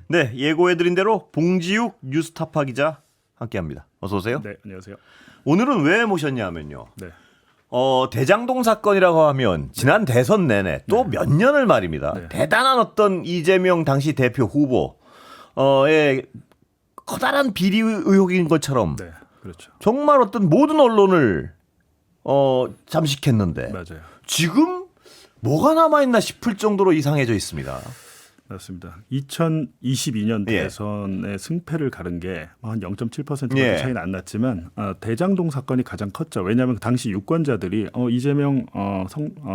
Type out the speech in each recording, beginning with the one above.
네, 예고해드린 대로 봉지욱 뉴스타파 기자 함께합니다. 어서 오세요. 네, 안녕하세요. 오늘은 왜 모셨냐면요. 네, 대장동 사건이라고 하면 지난 대선 내내 또 몇 년을 말입니다. 네. 대단한 어떤 이재명 당시 대표 후보의 커다란 비리 의혹인 것처럼 네, 그렇죠. 정말 어떤 모든 언론을 잠식했는데 맞아요. 지금 뭐가 남아있나 싶을 정도로 이상해져 있습니다. 맞습니다. 2022년 예. 대선의 승패를 가른 게 한 0.7%밖에 예. 차이는 안 났지만 대장동 사건이 가장 컸죠. 왜냐하면 당시 유권자들이 이재명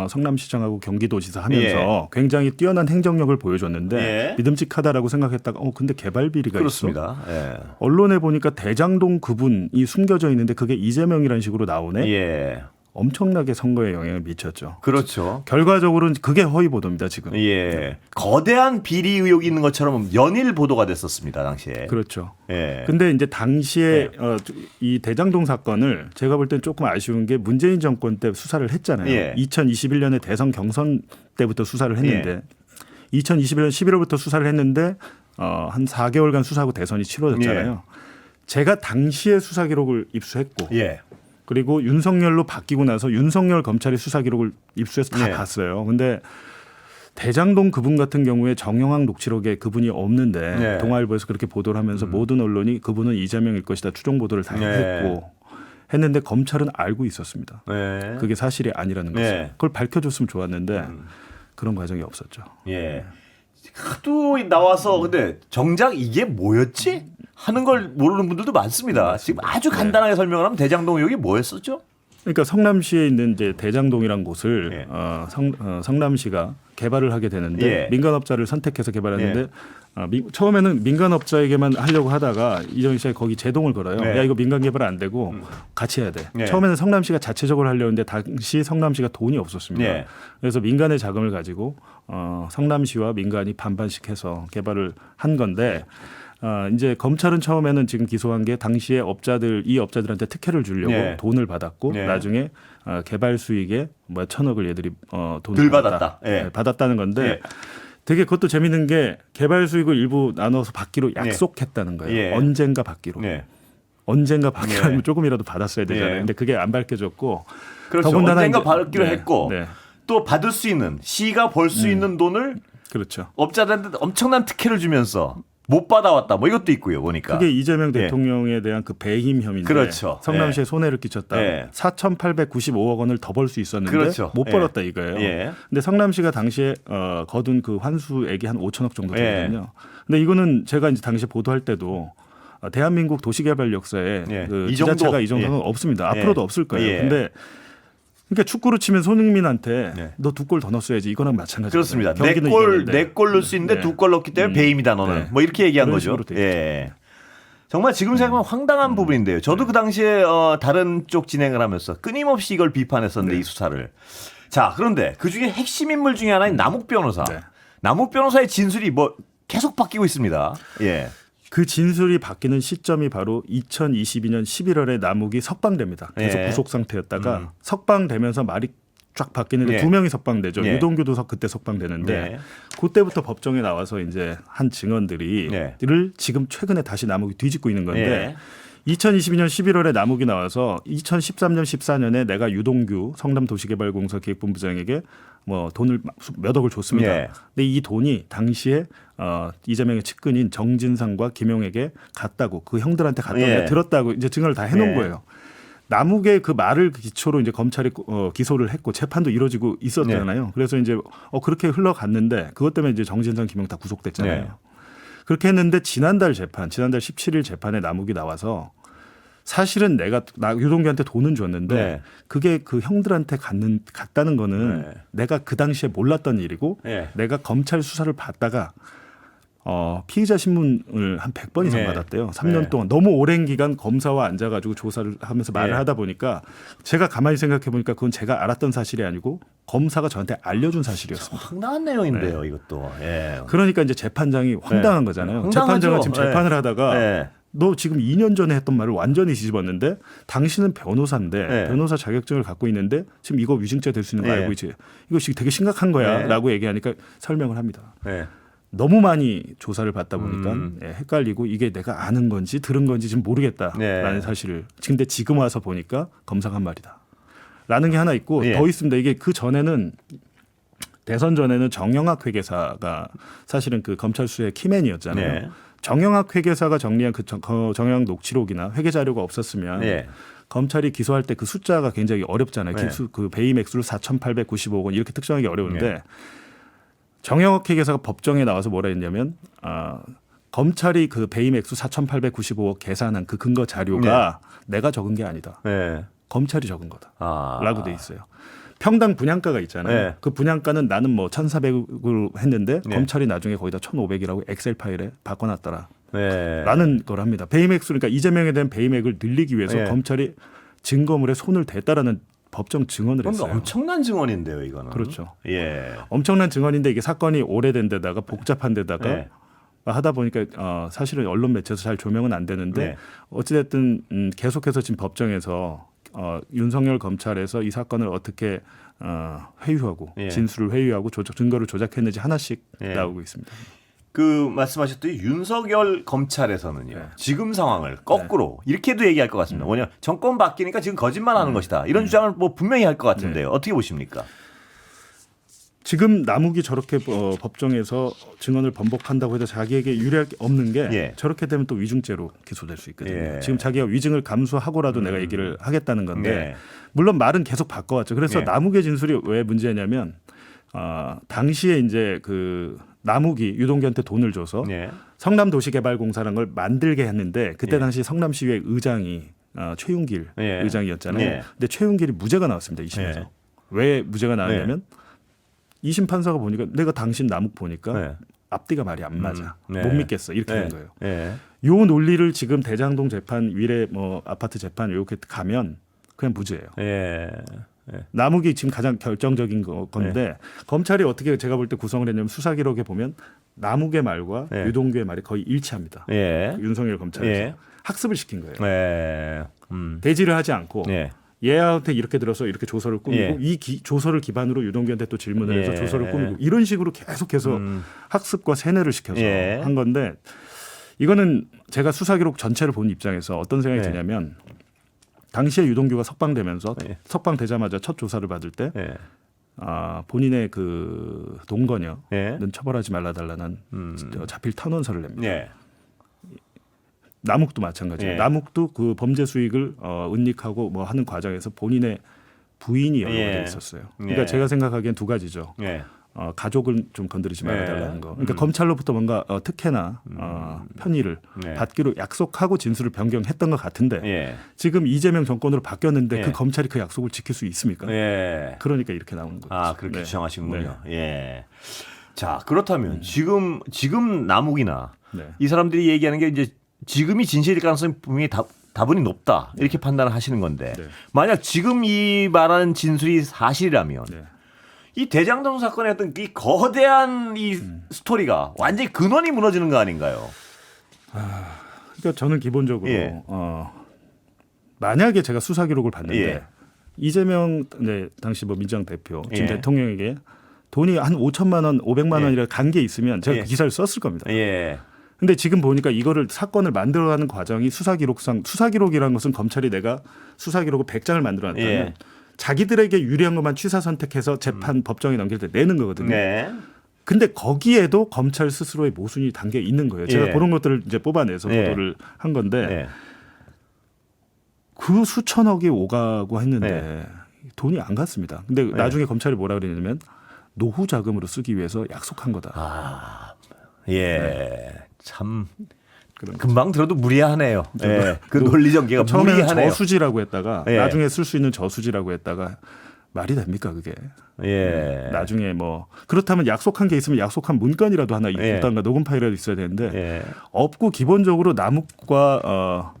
성남시장하고 경기도지사 하면서 굉장히 뛰어난 행정력을 보여줬는데 예. 믿음직하다라고 생각했다가 근데 개발 비리가 그렇습니다. 있어. 예. 언론에 보니까 대장동 그분이 숨겨져 있는데 그게 이재명이라는 식으로 나오네. 예. 엄청나게 선거에 영향을 미쳤죠. 그렇죠. 결과적으로는 그게 허위 보도입니다, 지금. 예. 거대한 비리 의혹이 있는 것처럼 연일 보도가 됐었습니다, 당시에. 그렇죠. 예. 근데 이제 당시에 이 대장동 사건을 제가 볼 땐 조금 아쉬운 게 문재인 정권 때 수사를 했잖아요. 예. 2021년에 대선 경선 때부터 수사를 했는데 2021년 11월부터 수사를 했는데 한 4개월간 수사하고 대선이 치러졌잖아요. 제가 당시에 수사 기록을 입수했고 예. 그리고 윤석열로 바뀌고 나서 윤석열 검찰이 수사 기록을 입수해서 다 네. 봤어요. 근데 대장동 그분 같은 경우에 정영학 녹취록에 그분이 없는데 네. 동아일보에서 그렇게 보도를 하면서 모든 언론이 그분은 이재명일 것이다 추정 보도를 다 네. 했고 했는데 검찰은 알고 있었습니다. 네. 그게 사실이 아니라는 것을. 네. 그걸 밝혀줬으면 좋았는데 그런 과정이 없었죠. 예. 하도 나와서 근데 정작 이게 뭐였지? 하는 걸 모르는 분들도 많습니다. 지금 아주 간단하게 설명을 하면 대장동 의혹이 뭐였었죠? 그러니까 성남시에 있는 이제 대장동이란 곳을 예. 성남시가 개발을 하게 되는데 예. 민간업자를 선택해서 개발했는데 처음에는 민간업자에게만 하려고 하다가 이정희 씨가 거기 제동을 걸어요. 예. 야 이거 민간 개발 안 되고 같이 해야 돼. 예. 처음에는 성남시가 자체적으로 하려고 했는데 당시 성남시가 돈이 없었습니다. 예. 그래서 민간의 자금을 가지고 성남시와 민간이 반반씩 해서 개발을 한 건데 이제 검찰은 처음에는 지금 기소한 게 당시에 이 업자들한테 특혜를 주려고 네. 돈을 받았고 네. 나중에 개발 수익의 뭐 천억을 얘들이 돈을 덜 받았다. 예. 받았다는 건데 예. 되게 그것도 재밌는 게 개발 수익을 일부 나눠서 받기로 약속했다는 거예요. 예. 언젠가 받기로. 네. 언젠가 받기로 네. 하면 조금이라도 받았어야 되잖아요. 네. 근데 그게 안 밝혀졌고 그렇죠. 더군다나 언젠가 이제- 받기로 네. 했고 네. 또 받을 수 있는 시가 벌 수 있는 돈을 그렇죠. 업자들한테 엄청난 특혜를 주면서 못 받아왔다. 뭐 이것도 있고요. 보니까. 그게 이재명 예. 대통령에 대한 그 배임 혐의인데 그렇죠. 성남시에 손해를 끼쳤다. 예. 4,895억 원을 더 벌 수 있었는데 그렇죠. 못 예. 벌었다 이거예요. 예. 근데 성남시가 당시에 거둔 그 환수액이 한 5천억 정도 예. 되거든요. 근데 이거는 제가 이제 당시에 보도할 때도 대한민국 도시개발 역사에 예. 그 이 정도? 지자체가 이 정도는 예. 없습니다. 예. 앞으로도 없을 거예요. 예. 근데 그러니까 축구로 치면 손흥민한테 네. 너 두 골 더 넣었어야지 이거랑 마찬가지예요. 그렇습니다. 네 골 넣을 수 있는데 네. 두 골 넣기 때문에 배임이다 너는. 네. 뭐 이렇게 얘기한 그런 거죠. 식으로 돼 있죠. 예. 정말 지금 생각하면 황당한 부분인데요. 저도 그 당시에 다른 쪽 진행을 하면서 끊임없이 이걸 비판했었는데 이 수사를. 자, 그런데 그 중에 핵심 인물 중에 하나인 남욱 변호사. 네. 남욱 변호사의 진술이 뭐 계속 바뀌고 있습니다. 예. 그 진술이 바뀌는 시점이 바로 2022년 11월에 남욱이 석방됩니다. 계속 예. 구속 상태였다가 석방되면서 말이 쫙 바뀌는데 예. 두 명이 석방되죠. 예. 유동규도 그때 석방되는데 예. 그때부터 법정에 나와서 이제 한 증언들이 예. 를 지금 최근에 다시 남욱이 뒤집고 있는 건데 예. 2022년 11월에 남욱이 나와서 2013년 14년에 내가 유동규 성남도시개발공사 기획본부장에게 뭐 돈을 몇 억을 줬습니다. 예. 근데 이 돈이 당시에 이재명의 측근인 정진상과 김용에게 갔다고 그 형들한테 갔다고 예. 내가 들었다고 이제 증언을 다 해놓은 예. 거예요. 남욱의 그 말을 기초로 이제 검찰이 기소를 했고 재판도 이루어지고 있었잖아요. 그래서 이제 그렇게 흘러갔는데 그것 때문에 이제 정진상, 김용 다 구속됐잖아요. 네. 그렇게 했는데 지난달 17일 재판에 남욱이 나와서 사실은 내가 유동규한테 돈은 줬는데 네. 그게 그 형들한테 갔다는 거는 네. 내가 그 당시에 몰랐던 일이고 네. 내가 검찰 수사를 받다가 피의자 신문을 한 100번 이상 네. 받았대요. 3년 네. 동안 너무 오랜 기간 검사와 앉아가지고 조사를 하면서 말을 네. 하다 보니까 제가 가만히 생각해 보니까 그건 제가 알았던 사실이 아니고 검사가 저한테 알려준 사실이었습니다. 황당한 내용인데요, 이것도. 예. 그러니까 이제 재판장이 황당한 거잖아요. 황당하죠. 재판장은 지금 네. 재판을 하다가 네. 너 지금 2년 전에 했던 말을 완전히 뒤집었는데 당신은 변호사인데 네. 변호사 자격증을 갖고 있는데 지금 이거 위증죄 될 수 있는 거 네. 알고 있지. 이거 지금 되게 심각한 네. 거야라고 얘기하니까 설명을 합니다. 네. 너무 많이 조사를 받다 보니까 헷갈리고 이게 내가 아는 건지 들은 건지 지금 모르겠다라는 네. 사실을. 근데 지금 와서 보니까 검사가 한 말이다. 라는 게 하나 있고 예. 더 있습니다. 이게 그 전에는 대선 전에는 정영학 회계사가 사실은 그 검찰 수사의 키맨이었잖아요. 네. 정영학 회계사가 정리한 그 정영학 녹취록이나 회계 자료가 없었으면 네. 검찰이 기소할 때 그 숫자가 굉장히 어렵잖아요. 네. 그 배임 액수를 4,895억 원 이렇게 특정하기 어려운데 네. 정영학 회계사가 법정에 나와서 뭐라 했냐면 검찰이 그 배임 액수 4,895억 계산한 그 근거 자료가 내가 적은 게 아니다. 네. 검찰이 적은 거다. 아. 라고 돼 있어요. 평당 분양가가 있잖아요. 네. 그 분양가는 나는 뭐 1,400으로 했는데 네. 검찰이 나중에 거기다 1,500이라고 엑셀 파일에 바꿔놨더라. 네. 라는 걸 합니다. 배임액수 그러니까 이재명에 대한 배임액을 늘리기 위해서 네. 검찰이 증거물에 손을 댔다라는 법정 증언을 그건 했어요. 엄청난 증언인데요, 이거는. 그렇죠. 예. 엄청난 증언인데 이게 사건이 오래된 데다가 복잡한 데다가 네. 하다 보니까 사실은 언론 매체에서 잘 조명은 안 되는데 네. 어찌됐든 계속해서 지금 법정에서 윤석열 검찰에서 이 사건을 어떻게 회유하고 예. 진술을 회유하고 증거를 조작했는지 하나씩 예. 나오고 있습니다. 그 말씀하셨듯이 윤석열 검찰에서는요. 네. 지금 상황을 거꾸로 이렇게도 얘기할 것 같습니다. 뭐냐 정권 바뀌니까 지금 거짓말하는 것이다. 이런 주장을 뭐 분명히 할 것 같은데요. 어떻게 보십니까? 지금 남욱이 저렇게 법정에서 증언을 번복한다고 해도 자기에게 유리할 게 없는 게 예. 저렇게 되면 또 위증죄로 기소될 수 있거든요. 예. 지금 자기가 위증을 감수하고라도 내가 얘기를 하겠다는 건데 네. 물론 말은 계속 바꿔왔죠. 그래서 예. 남욱의 진술이 왜 문제냐면 당시에 이제 그 남욱이 유동규한테 돈을 줘서 네. 성남도시개발공사라는 걸 만들게 했는데 그때 예. 당시 성남시의회 의장이 최윤길 예. 의장이었잖아요. 예. 근데 최윤길이 무죄가 나왔습니다. 2심에서. 예. 왜 무죄가 나왔냐면 2심 판사가 보니까 내가 당신 남욱 보니까 네. 앞뒤가 말이 안 맞아. 네. 못 믿겠어. 이렇게 네. 된 거예요. 네. 요 논리를 지금 대장동 재판 위례 뭐 아파트 재판 이렇게 가면 그냥 무죄예요. 예. 남욱이 지금 가장 결정적인 건데 네. 검찰이 어떻게 제가 볼 때 구성을 했냐면 수사 기록에 보면 남욱의 말과 네. 유동규의 말이 거의 일치합니다. 예. 윤석열 검찰에서 예. 학습을 시킨 거예요. 예. 대지를 하지 않고 예. 얘한테 이렇게 들어서 이렇게 조서를 꾸미고 예. 이 조서를 기반으로 유동규한테 또 질문을 해서 예. 조서를 꾸미고 이런 식으로 계속해서 학습과 세뇌를 시켜서 예. 한 건데 이거는 제가 수사 기록 전체를 본 입장에서 어떤 생각이 예. 드냐면 당시에 유동규가 석방되면서 예. 석방되자마자 첫 조사를 받을 때 예. 본인의 그 동거녀는 예. 처벌하지 말라달라는 자필 탄원서를 냅니다. 예. 남욱도 마찬가지예요. 예. 남욱도 그 범죄 수익을 은닉하고 뭐 하는 과정에서 본인의 부인이 연루되어 예. 있었어요. 그러니까 예. 제가 생각하기엔 두 가지죠. 예. 가족을 좀 건드리지 말아달라는 예. 거. 그러니까 검찰로부터 뭔가 특혜나 편의를 네. 받기로 약속하고 진술을 변경했던 것 같은데 예. 지금 이재명 정권으로 바뀌었는데 예. 그 검찰이 그 약속을 지킬 수 있습니까? 예. 그러니까 이렇게 나오는 거죠. 아, 그렇게 네. 주장하시는군요. 네. 예. 자, 그렇다면 지금 남욱이나 네. 이 사람들이 얘기하는 게 이제 지금이 진실일 가능성이 분명히 다분히 높다. 이렇게 판단을 하시는 건데 네. 만약 지금 이 말하는 진술이 사실이라면 네. 이 대장동 사건의 어떤 이 거대한 이 스토리가 완전히 근원이 무너지는 거 아닌가요? 그러니까 저는 기본적으로 예. 만약에 제가 수사 기록을 봤는데 예. 이재명 당시 뭐 민주당 대표 지금 예. 대통령에게 돈이 한 5천만 원, 500만 예. 원이라 간 게 있으면 제가 예. 그 기사를 썼을 겁니다. 예. 근데 지금 보니까 이거를 사건을 만들어가는 과정이 수사 기록이라는 것은 검찰이 내가 수사 기록을 100장을 만들어놨다면 예. 자기들에게 유리한 것만 취사 선택해서 재판 법정에 넘길 때 내는 거거든요. 네. 근데 거기에도 검찰 스스로의 모순이 담겨 있는 거예요. 제가 예. 그런 것들을 이제 뽑아내서 예. 보도를 한 건데 네. 그 수천억이 오가고 했는데 네. 돈이 안 갔습니다. 근데 나중에 검찰이 뭐라 그랬냐면 노후 자금으로 쓰기 위해서 약속한 거다. 아, 예. 네. 참 그런 금방 들어도 무리하네요. 예. 그 논리 전개가 처음에는 무리하네요. 저수지라고 했다가 예. 나중에 쓸 수 있는 저수지라고 했다가 말이 됩니까 그게? 예. 나중에 뭐 그렇다면 약속한 게 있으면 약속한 문건이라도 하나 예. 있던가 녹음 파일이라도 있어야 되는데 예. 없고 기본적으로 남욱과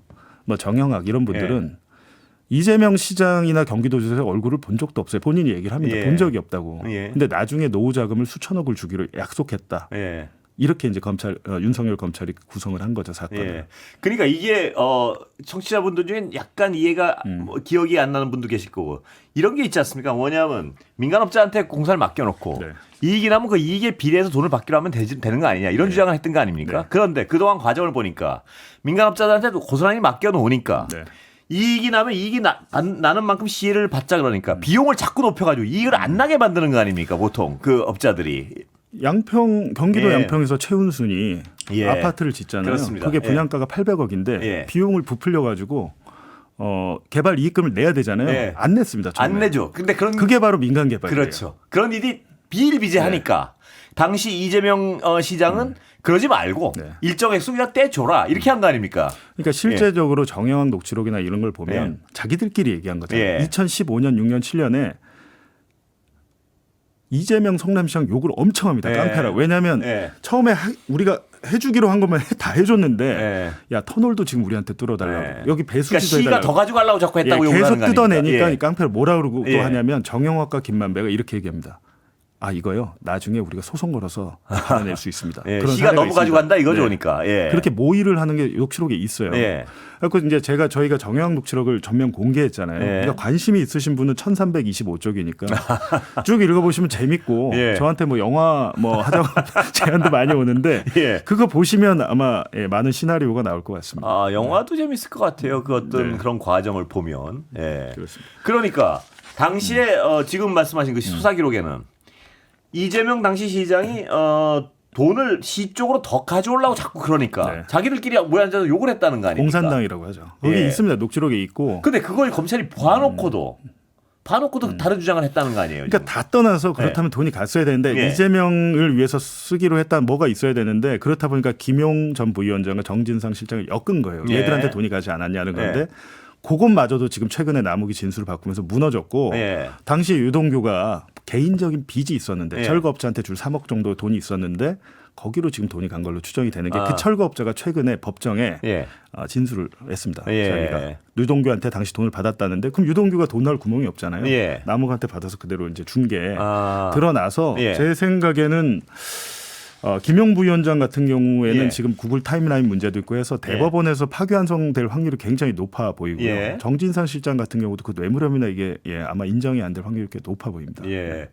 뭐 정영학 이런 분들은 이재명 시장이나 경기도지사의 얼굴을 본 적도 없어요. 본인이 얘기를 합니다. 예. 본 적이 없다고. 예. 근데 나중에 노후 자금을 수천억을 주기로 약속했다. 예. 이렇게 이제 윤석열 검찰이 구성을 한 거죠, 사건을. 예. 그러니까 이게 청취자분들 중엔 약간 이해가 뭐 기억이 안 나는 분도 계실 거고 이런 게 있지 않습니까? 뭐냐면 민간업자한테 공사를 맡겨놓고 네. 이익이 나면 그 이익에 비례해서 돈을 받기로 하면 되는 거 아니냐 이런 주장을 했던 거 아닙니까? 네. 그런데 그동안 과정을 보니까 민간업자들한테도 고스란히 맡겨놓으니까 네. 이익이 나면 이익이 나는 만큼 시혜를 받자 그러니까 비용을 자꾸 높여가지고 이익을 안 나게 만드는 거 아닙니까? 보통 그 업자들이. 경기도 예. 양평에서 최은순이 예. 아파트를 짓잖아요. 그렇습니다. 그게 분양가가 800억인데 예. 비용을 부풀려 가지고 개발 이익금을 내야 되잖아요. 예. 안 냈습니다. 처음에. 안 내죠. 근데 그게 바로 민간 개발이에요. 그렇죠. 그런 일이 비일비재하니까 당시 이재명 시장은 그러지 말고 네. 일정 액수 그냥 떼줘라 이렇게 한 거 아닙니까? 그러니까 실제적으로 정영학 녹취록이나 이런 걸 보면 자기들끼리 얘기한 거잖아요. 예. 2015년, 6년, 7년에 이재명 성남시장 욕을 엄청 합니다. 예. 깡패라. 왜냐하면 예. 처음에 우리가 해주기로 한 것만 다 해줬는데 예. 야 터널도 지금 우리한테 뚫어달라고 예. 여기 그러니까 배수지도 시가 해달라고. 더 가져가려고 자꾸 했다고 욕을 계속 하는 거 아닙니까? 뜯어내니까 예. 이 깡패를 뭐라 그러고 또 예. 하냐면 정영학과 김만배가 이렇게 얘기합니다. 아 이거요. 나중에 우리가 소송 걸어서 받아낼 수 있습니다. 예. 그런 시가 사례가 너무 가지고 있습니다. 간다 이거죠, 네. 그러니까. 예. 그렇게 모의를 하는 게 녹취록에 있어요. 예. 그래서 이제 저희가 정영학 녹취록을 전면 공개했잖아요. 예. 그러니까 관심이 있으신 분은 1325쪽이니까 쭉 읽어보시면 재밌고 예. 저한테 뭐 영화 뭐 하자고 제안도 많이 오는데 예. 그거 보시면 아마 많은 시나리오가 나올 것 같습니다. 아 영화도 재밌을 것 같아요. 그 어떤 네. 그런 과정을 보면. 예. 그렇습니다. 그러니까 당시에 지금 말씀하신 그 수사 기록에는 이재명 당시 시장이 돈을 시 쪽으로 더 가져오려고 자꾸 그러니까 네. 자기들끼리 모여 앉아서 욕을 했다는 거 아닙니까? 공산당이라고 하죠. 거기 예. 있습니다. 녹취록에 있고. 근데 그걸 검찰이 봐놓고도 다른 주장을 했다는 거 아니에요? 그러니까 다 떠나서 그렇다면 돈이 갔어야 되는데 예. 이재명을 위해서 쓰기로 했다 뭐가 있어야 되는데 그렇다 보니까 김용 전 부위원장과 정진상 실장을 엮은 거예요. 예. 얘들한테 돈이 가지 않았냐는 건데 예. 그것마저도 지금 최근에 남욱이 진술을 바꾸면서 무너졌고 예. 당시에 유동규가 개인적인 빚이 있었는데 예. 철거업자한테 줄 3억 정도 돈이 있었는데 거기로 지금 돈이 간 걸로 추정이 되는 게 그 아. 철거업자가 최근에 법정에 예. 진술을 했습니다. 예. 자기가 유동규한테 당시 돈을 받았다는데 그럼 유동규가 돈 넣을 구멍이 없잖아요. 예. 남욱한테 받아서 그대로 이제 준 게 아. 드러나서 예. 제 생각에는 김용 부위원장 같은 경우에는 예. 지금 구글 타임라인 문제도 있고 해서 대법원에서 파기환송될 확률이 굉장히 높아 보이고요. 예. 정진상 실장 같은 경우도 그 뇌물혐의나 이게 아마 인정이 안 될 확률이 꽤 높아 보입니다. 예.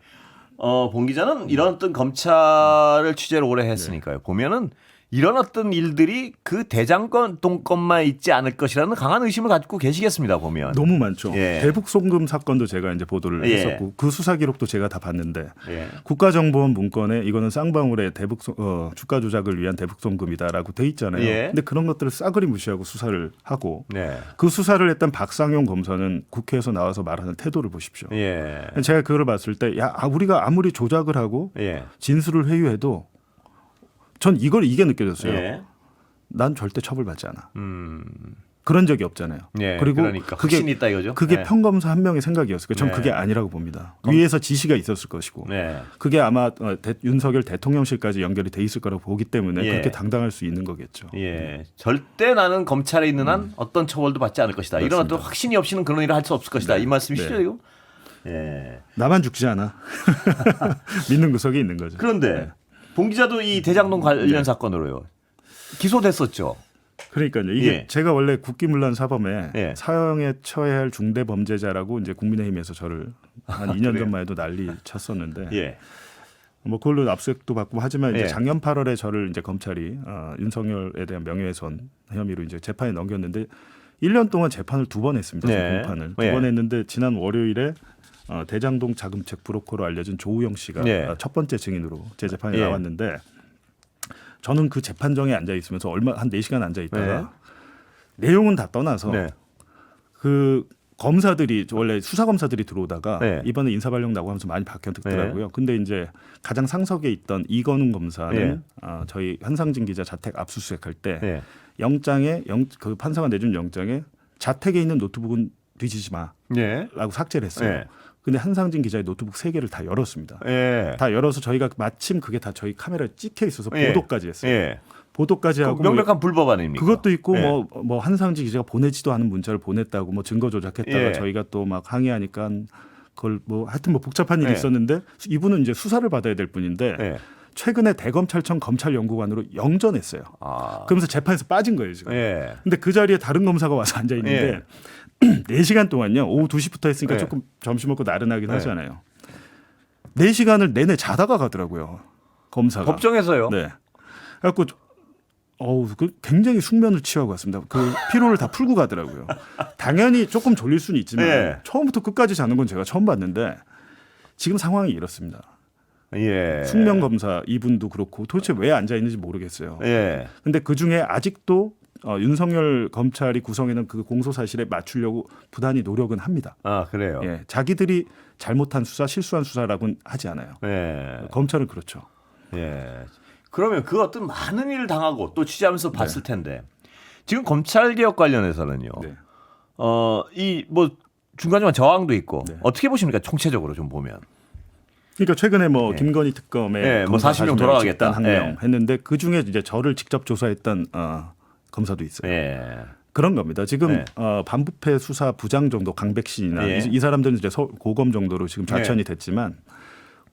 봉 기자는 이런 어떤 검찰을 취재를 오래 했으니까요. 보면은 이런 어떤 일들이 그 대장동 건만 있지 않을 것이라는 강한 의심을 갖고 계시겠습니다. 보면. 너무 많죠. 예. 대북 송금 사건도 제가 이제 보도를 예. 했었고 그 수사 기록도 제가 다 봤는데 예. 국가정보원 문건에 이거는 쌍방울의 주가 조작을 위한 대북 송금이다라고 돼 있잖아요. 예. 근데 그런 것들을 싸그리 무시하고 수사를 하고 네. 그 수사를 했던 박상용 검사는 국회에서 나와서 말하는 태도를 보십시오. 예. 제가 그걸 봤을 때 우리가 아무리 조작을 하고 예. 진술을 회유해도 전 이게 느껴졌어요. 예. 난 절대 처벌받지 않아. 그런 적이 없잖아요. 예. 그리고 그러니까 확신이 있다 이거죠. 그게 예. 평검사 한 명의 생각이었어요. 전 네. 그게 아니라고 봅니다. 위에서 지시가 있었을 것이고 네. 그게 아마 윤석열 대통령실까지 연결이 돼 있을 거라고 보기 때문에 예. 그렇게 당당할 수 있는 거겠죠. 예. 절대 나는 검찰에 있는 한 어떤 처벌도 받지 않을 것이다. 이런 그렇습니다. 어떤 확신이 없이는 그런 일을 할 수 없을 것이다. 이 말씀이시죠, 네. 이거? 예. 나만 죽지 않아. 믿는 구석에 있는 거죠. 그런데 봉 기자도 이 대장동 관련 사건으로요. 기소됐었죠. 그러니까요. 이게 예. 제가 원래 국기문란 사범에 예. 사형에 처해야 할 중대 범죄자라고 이제 국민의힘에서 저를 한 2년 그래요? 전만 해도 난리 쳤었는데 예. 뭐 그걸로 압수수색도 받고 하지만 이제 예. 작년 8월에 저를 이제 검찰이 윤석열에 대한 명예훼손 혐의로 이제 재판에 넘겼는데 1년 동안 재판을 2번 했습니다. 네. 공판을 예. 2번 했는데 지난 월요일에 대장동 자금책 브로커로 알려진 조우영 씨가 예. 첫 번째 증인으로 제 재판에 예. 나왔는데 저는 그 재판정에 앉아 있으면서 한 4시간 앉아 있다가 내용은 다 떠나서 네. 그 검사들이 원래 수사 검사들이 들어오다가 네. 이번에 인사발령 나고 하면서 많이 바뀌었더라고요. 근데 이제 가장 상석에 있던 이건웅 검사는 네. 저희 한상진 기자 자택 압수수색할 때 예. 영장에 그 판사가 내준 영장에 자택에 있는 노트북은 뒤지지 마라고 예. 삭제를 했어요. 예. 근데 한상진 기자의 노트북 3개를 다 열었습니다. 예. 다 열어서 저희가 마침 그게 다 저희 카메라에 찍혀 있어서 예. 보도까지 했어요. 예. 보도까지 그 하고 명백한 불법 아닙니까? 그것도 있고 예. 뭐 한상진 기자가 보내지도 않은 문자를 보냈다고 뭐 증거 조작했다가 예. 저희가 또 막 항의하니까 그걸 뭐 하여튼 뭐 복잡한 일이 예. 있었는데 이분은 이제 수사를 받아야 될 분인데 예. 최근에 대검찰청 검찰연구관으로 영전했어요. 아. 그러면서 재판에서 빠진 거예요 지금. 예. 근데 그 자리에 다른 검사가 와서 앉아 있는데 4시간 동안요. 오후 2시부터 했으니까 예. 조금 점심 먹고 나른하긴 예. 하잖아요. 4시간을 내내 자다가 가더라고요. 검사가. 법정에서요. 네. 그래갖고 그 굉장히 숙면을 취하고 왔습니다. 그 피로를 다 풀고 가더라고요. 당연히 조금 졸릴 수는 있지만 예. 처음부터 끝까지 자는 건 제가 처음 봤는데 지금 상황이 이렇습니다. 예. 숙면 검사 이분도 그렇고 도대체 왜 앉아 있는지 모르겠어요. 예. 근데 그 중에 아직도 윤석열 검찰이 구성해놓은 그 공소 사실에 맞추려고 부단히 노력은 합니다. 아, 그래요. 예, 자기들이 잘못한 수사, 실수한 수사라고는 하지 않아요. 예. 검찰은 그렇죠. 예. 그러면 그 어떤 많은 일을 당하고 또 취재하면서 봤을 텐데 지금 검찰 개혁 관련해서는요. 네. 이 뭐 중간중간 저항도 있고 네. 어떻게 보십니까? 총체적으로 좀 보면. 그러니까 최근에 뭐 예. 김건희 특검에 예, 뭐 40명 돌아가겠다. 한명 예. 했는데 그 중에 이제 저를 직접 조사했던 검사도 있어요. 예. 그런 겁니다. 지금 네. 반부패 수사 부장 정도 강백신이나 예. 이 사람들은 이제 고검 정도로 지금 좌천이 됐지만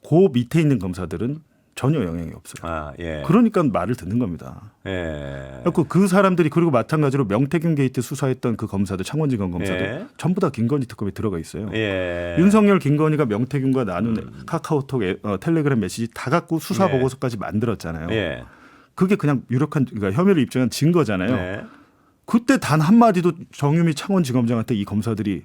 그 밑에 있는 검사들은 전혀 영향이 없어요. 아, 예. 그러니까 말을 듣는 겁니다. 예. 그 사람들이 그리고 마찬가지로 명태균 게이트 수사했던 그 검사들 창원지검 검사들 예. 전부 다 김건희 특검에 들어가 있어요. 예. 윤석열 김건희가 명태균과 나눈 카카오톡 텔레그램 메시지 다 갖고 수사 예. 보고서까지 만들었잖아요. 예. 그게 그냥 유력한 그러니까 혐의를 입증한 증거잖아요. 예. 그때 단 한마디도 정유미 창원지검장한테 이 검사들이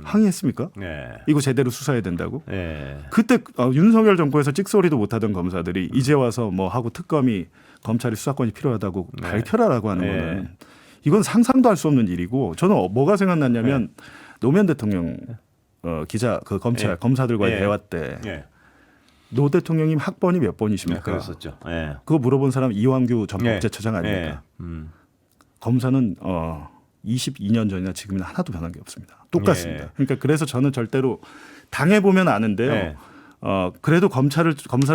항의했습니까? 예. 이거 제대로 수사해야 된다고? 예. 그때 윤석열 정부에서 찍소리도 못하던 검사들이 이제 와서 뭐 하고 특검이 검찰이 수사권이 필요하다고 네. 밝혀라라고 하는 네. 거는 이건 상상도 할 수 없는 일이고 저는 뭐가 생각났냐면 노무현 대통령 기자 그 검찰 예. 검사들과의 예. 대화 때 예. 노 대통령님 학번이 몇 네, 번이십니까? 그랬었죠. 예. 그거 물어본 사람 이완규 전 예. 법제처장 아닙니까? 예. 검사는 22년 전이나 지금은 하나도 변한 게 없습니다. 똑같습니다. 예. 그러니까 그래서 저는 절대로 당해보면 아는데요. 예. 그래도 검사를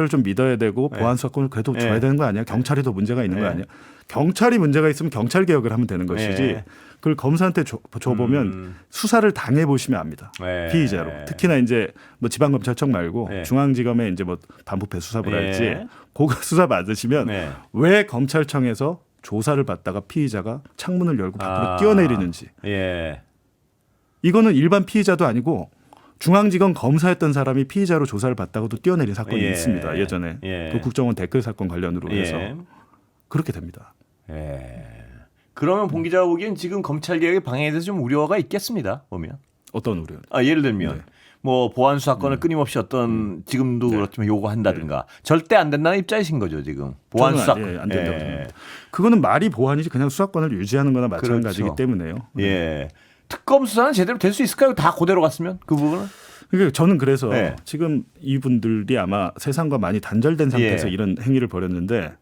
좀 믿어야 되고 예. 보안 수사권을 그래도 예. 줘야 되는 거 아니야? 경찰이 더 문제가 있는 거 예. 아니야? 경찰이 문제가 있으면 경찰 개혁을 하면 되는 것이지. 예. 그걸 검사한테 줘보면 수사를 당해 보시면 압니다. 예. 피의자로. 특히나 이제 뭐 지방검찰청 말고 예. 중앙지검에 이제 뭐 반부패 수사부랄지 예. 그거 수사 받으시면 예. 왜 검찰청에서 조사를 받다가 피의자가 창문을 열고 밖으로 아. 뛰어내리는지. 예. 이거는 일반 피의자도 아니고 중앙지검 검사했던 사람이 피의자로 조사를 받다가도 뛰어내린 사건이 예. 있습니다. 예전에 예. 그 국정원 댓글 사건 관련으로 해서 예. 그렇게 됩니다. 예. 그러면 봉 기자가 보기엔 지금 검찰 개혁의 방향에 대해서 좀 우려가 있겠습니다. 보면. 어떤 우려? 예를 들면 네. 뭐 보안 수사권을 끊임없이 어떤 지금도 그렇지만 요구한다든가 절대 안 된다는 입장이신 거죠 지금 보안 수사. 저는 안 된다고 생각합니다. 그거는 말이 보안이지 그냥 수사권을 유지하는 거나 마찬가지이기 그렇죠. 때문에요. 예. 특검 수사는 제대로 될 수 있을까요? 다 그대로 갔으면 그 부분은? 그러니까 저는 그래서 네. 지금 이분들이 아마 세상과 많이 단절된 상태에서 예. 이런 행위를 벌였는데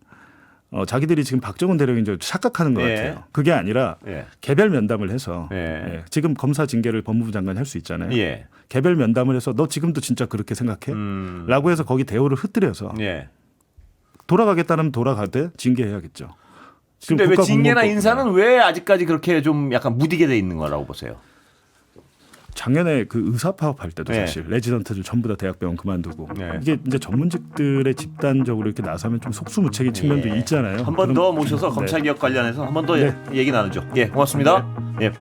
자기들이 지금 박정훈 대령인 착각하는 것 예. 같아요. 그게 아니라 예. 개별 면담을 해서 예. 예, 지금 검사 징계를 법무부 장관이 할 수 있잖아요. 예. 개별 면담을 해서 너 지금도 진짜 그렇게 생각해? 라고 해서 거기 대우를 흩뜨려서 예. 돌아가겠다면 돌아가되 징계해야겠죠. 지금 근데 왜 징계나 국가공무원법 인사는 왜 아직까지 그렇게 좀 약간 무디게 돼 있는 거라고 보세요? 작년에 그 의사 파업할 때도 네. 사실 레지던트들 전부 다 대학병원 그만두고 네. 이게 이제 전문직들의 집단적으로 이렇게 나서면 좀 속수무책인 측면도 있잖아요. 한 번 그런- 더 모셔서 네. 검찰 개혁 관련해서 한 번 더 네. 얘기 나누죠. 예, 고맙습니다. 예.